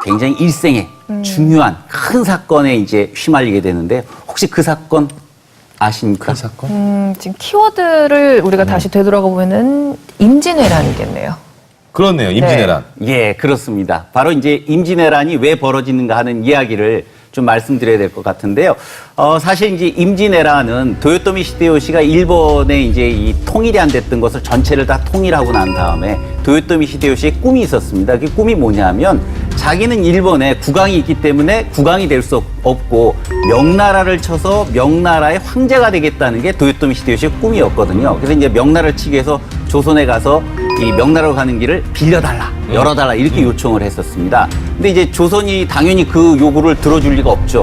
굉장히 일생에 중요한 큰 사건에 이제 휘말리게 되는데 혹시 그 사건 아십니까? 그 사건? 지금 키워드를 우리가 다시 되돌아가 보면은 임진왜란이겠네요. 그렇네요. 임진왜란. 예, 그렇습니다. 바로 이제 임진왜란이 왜 벌어지는가 하는 이야기를 좀 말씀드려야 될 것 같은데요. 사실 이제 임진왜란은 도요토미 히데요시가 일본의 이제 이 통일이 안 됐던 것을 전체를 다 통일하고 난 다음에 도요토미 히데요시의 꿈이 있었습니다. 그 꿈이 뭐냐면 자기는 일본에 국왕이 있기 때문에 국왕이 될 수 없고 명나라를 쳐서 명나라의 황제가 되겠다는 게 도요토미 히데요시의 꿈이었거든요. 그래서 이제 명나라를 치기 위해서 조선에 가서 이 명나라로 가는 길을 빌려달라, 열어달라 이렇게 요청을 했었습니다. 근데 이제 조선이 당연히 그 요구를 들어줄 리가 없죠.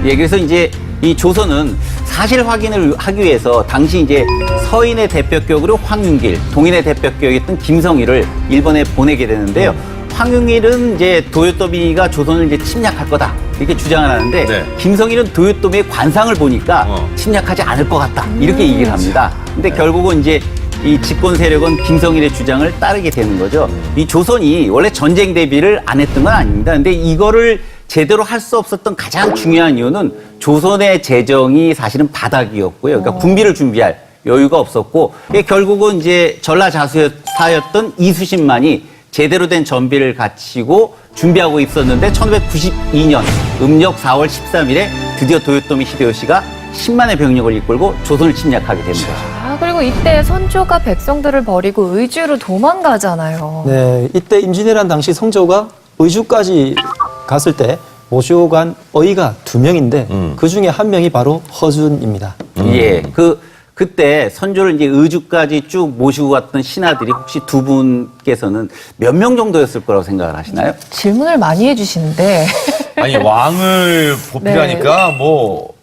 예, 그래서 이제 이 조선은 사실 확인을 하기 위해서 당시 이제 서인의 대표격으로 황윤길, 동인의 대표격이었던 김성일을 일본에 보내게 되는데요. 황윤길은 이제 도요토미가 조선을 이제 침략할 거다 이렇게 주장을 하는데 네. 김성일은 도요토미의 관상을 보니까 침략하지 않을 것 같다 이렇게 얘기를 합니다. 근데 결국은 이제 이 집권 세력은 김성일의 주장을 따르게 되는 거죠. 이 조선이 원래 전쟁 대비를 안 했던 건 아닙니다. 근데 이거를 제대로 할 수 없었던 가장 중요한 이유는 조선의 재정이 사실은 바닥이었고요. 그러니까 군비를 준비할 여유가 없었고 결국은 이제 전라자수사였던 이수신만이 제대로 된 전비를 갖추고 준비하고 있었는데 1992년 음력 4월 13일에 드디어 도요토미 히데요시가 10만의 병력을 이끌고 조선을 침략하게 됩니다. 그리고 이때 선조가 백성들을 버리고 의주로 도망가잖아요. 네, 이때 임진왜란 당시 성조가 의주까지 갔을 때 모시고 간 어이가 2명인데 그 중에 한 명이 바로 허준입니다. 예, 그때 선조를 이제 의주까지 쭉 모시고 갔던 신하들이 혹시 두 분께서는 몇 명 정도였을 거라고 생각을 하시나요? 질문을 많이 해주시는데. 아니, 왕을 보필하니까 뭐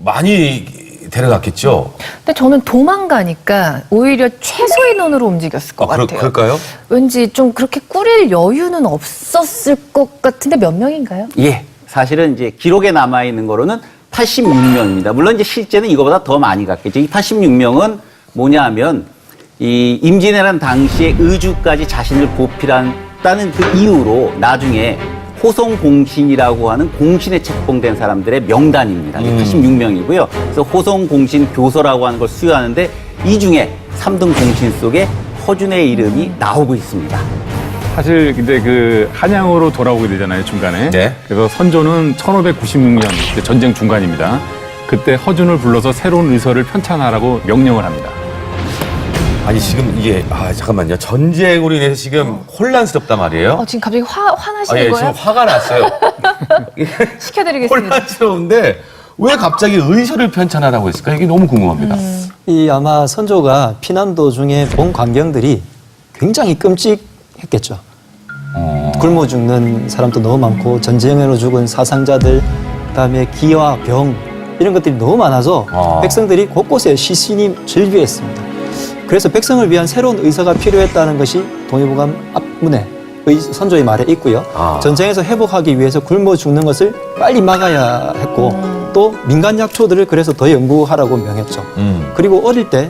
많이 데려갔겠죠. 근데 저는 도망가니까 오히려 최소 인원으로 움직였을 것 같아요. 그럴까요? 왠지 좀 그렇게 꾸릴 여유는 없었을 것 같은데 몇 명인가요? 예, 사실은 이제 기록에 남아 있는 거로는 86명입니다. 물론 이제 실제는 이거보다 더 많이 갔겠죠. 이 86명은 뭐냐 하면 이 임진왜란 당시에 의주까지 자신을 보필한다는 그 이유로 나중에 호송공신이라고 하는 공신에 책봉된 사람들의 명단입니다. 86명이고요. 그래서 호송공신 교서라고 하는 걸 수여하는데 이 중에 3등 공신 속에 허준의 이름이 나오고 있습니다. 사실 근데 그 한양으로 돌아오게 되잖아요, 중간에. 네. 그래서 선조는 1596년 전쟁 중간입니다. 그때 허준을 불러서 새로운 의서를 편찬하라고 명령을 합니다. 아니, 지금 이게, 잠깐만요. 전쟁으로 인해서 지금 혼란스럽단 말이에요. 지금 갑자기 화나시는 예, 거예요? 지금 화가 났어요. 시켜드리겠습니다. 혼란스러운데 왜 갑자기 의서를 편찬하라고 했을까? 이게 너무 궁금합니다. 이 아마 선조가 피난 도중에 본 광경들이 굉장히 끔찍했겠죠. 굶어 죽는 사람도 너무 많고 전쟁으로 죽은 사상자들, 그다음에 기와 병 이런 것들이 너무 많아서 백성들이 곳곳에 시신이 즐비했습니다. 그래서 백성을 위한 새로운 의서가 필요했다는 것이 동의보감 앞문에 선조의 말에 있고요. 전쟁에서 회복하기 위해서 굶어 죽는 것을 빨리 막아야 했고 또 민간 약초들을 그래서 더 연구하라고 명했죠. 그리고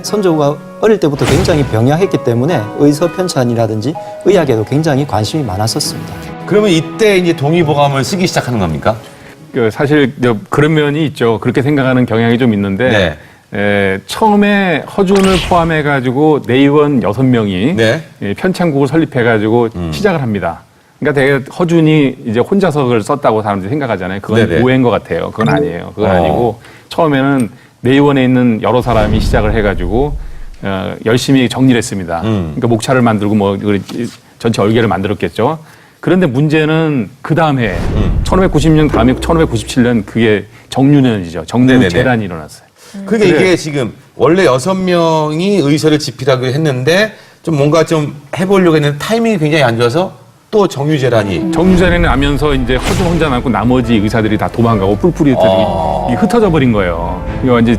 선조가 어릴 때부터 굉장히 병약했기 때문에 의서 편찬이라든지 의학에도 굉장히 관심이 많았었습니다. 그러면 이때 이제 동의보감을 쓰기 시작하는 겁니까? 사실 그런 면이 있죠. 그렇게 생각하는 경향이 좀 있는데 처음에 허준을 포함해가지고 내의원 6명이 편찬국을 설립해가지고 시작을 합니다. 그러니까 되게 허준이 이제 혼자서 그걸 썼다고 사람들이 생각하잖아요. 그건 오해인 것 같아요. 그건 아니에요. 그건 아니고 처음에는 내의원에 있는 여러 사람이 시작을 해가지고 열심히 정리를 했습니다. 그러니까 목차를 만들고 뭐 전체 얼개를 만들었겠죠. 그런데 문제는 그 다음 해 1590년 다음에 1597년 그게 정유년이죠. 정유재란이 일어났어요. 그러니까 이게 지금 원래 6명이 의서를 집필하기로 했는데 좀 뭔가 좀 해보려고 했는데 타이밍이 굉장히 안 좋아서 또 정유재란이. 정유재란이 나면서 이제 허준 혼자 남고 나머지 의사들이 다 도망가고 뿔뿔이 흩어져 버린 거예요. 이거 이제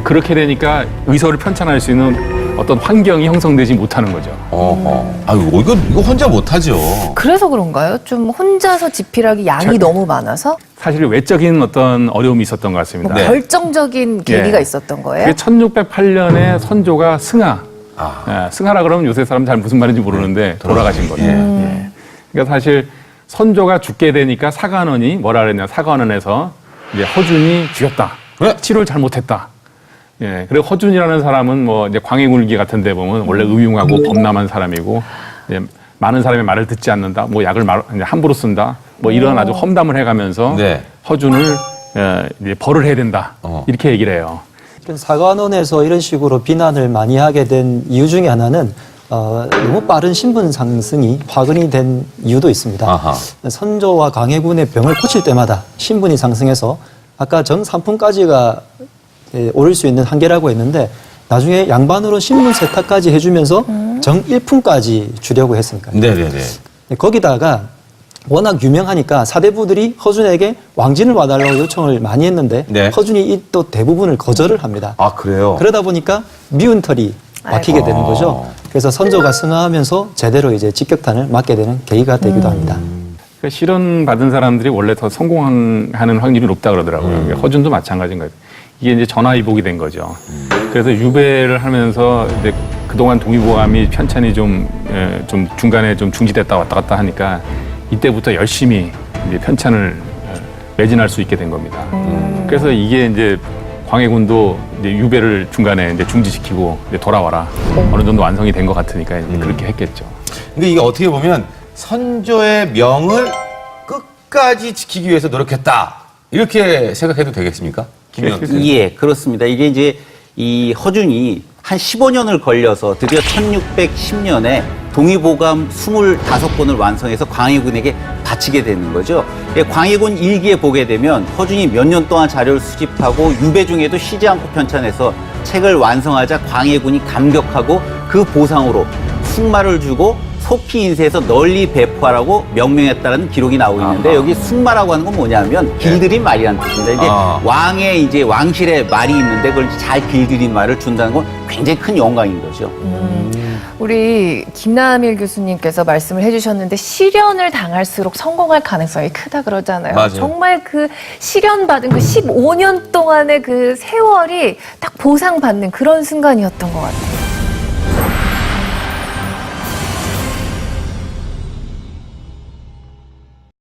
그렇게 되니까 의서를 편찬할 수 있는 어떤 환경이 형성되지 못하는 거죠. 이거 혼자 못하죠. 그래서 그런가요? 좀 혼자서 집필하기 양이 너무 많아서? 사실 외적인 어떤 어려움이 있었던 것 같습니다. 뭐 결정적인 계기가 있었던 거예요? 그게 1608년에 선조가 승하라 그러면 요새 사람 잘 무슨 말인지 모르는데 돌아가신 거죠. 그러니까 사실 선조가 죽게 되니까 사관원이 뭐라 그랬냐, 사관원에서 이제 허준이 죽였다. 치료를 잘못했다. 예, 그리고 허준이라는 사람은 뭐 이제 광해군일기 같은 데 보면 원래 의용하고 범람한 사람이고, 이제 많은 사람의 말을 듣지 않는다. 뭐 약을 이제 함부로 쓴다. 뭐 이런 아주 험담을 해가면서 네. 허준을 이제 벌을 해야 된다. 이렇게 얘기를 해요. 사관원에서 이런 식으로 비난을 많이 하게 된 이유 중에 하나는 너무 빠른 신분 상승이 화근이 된 이유도 있습니다. 아하. 선조와 광해군의 병을 고칠 때마다 신분이 상승해서 아까 정삼품까지가 오를 수 있는 한계라고 했는데 나중에 양반으로 신분 세탁까지 해주면서 정일품까지 주려고 했으니까요. 네네네. 거기다가 워낙 유명하니까 사대부들이 허준에게 왕진을 와달라고 요청을 많이 했는데 네. 허준이 이 또 대부분을 거절을 합니다. 아, 그래요? 그러다 보니까 미운 털이 박히게 아이고. 되는 거죠. 그래서 선조가 승하하면서 제대로 이제 직격탄을 맞게 되는 계기가 되기도 합니다. 그러니까 실현 받은 사람들이 원래 더 성공하는 확률이 높다 그러더라고요. 허준도 마찬가지인 거예요. 이게 이제 전화위복이 된 거죠. 그래서 유배를 하면서 이제 그동안 동의보감이 편찬이 좀 중간에 좀 중지됐다 왔다 갔다 하니까 이때부터 열심히 이제 편찬을 매진할 수 있게 된 겁니다. 그래서 이게 이제 광해군도 이제 유배를 중간에 이제 중지시키고 이제 돌아와라. 어느 정도 완성이 된 것 같으니까 이제 그렇게 했겠죠. 근데 이게 어떻게 보면 선조의 명을 끝까지 지키기 위해서 노력했다. 이렇게 생각해도 되겠습니까? 김영환 예, 그렇습니다. 이게 이제 이 허준이 한 15년을 걸려서 드디어 1610년에 동의보감 25권을 완성해서 광해군에게 바치게 되는 거죠. 예, 광해군 일기에 보게 되면 허준이 몇 년 동안 자료를 수집하고 유배 중에도 쉬지 않고 편찬해서 책을 완성하자 광해군이 감격하고 그 보상으로 숙마를 주고 속히 인쇄해서 널리 배포하라고 명명했다는 기록이 나오고 있는데 여기 숙마라고 하는 건 뭐냐면 길들인 말이라는 뜻입니다. 이게 왕의 이제 왕실의 말이 있는데 그걸 잘 길들인 말을 준다는 건 굉장히 큰 영광인 거죠. 우리 김남일 교수님께서 말씀을 해주셨는데 시련을 당할수록 성공할 가능성이 크다 그러잖아요. 맞아요. 정말 그 시련받은 그 15년 동안의 그 세월이 딱 보상받는 그런 순간이었던 것 같아요.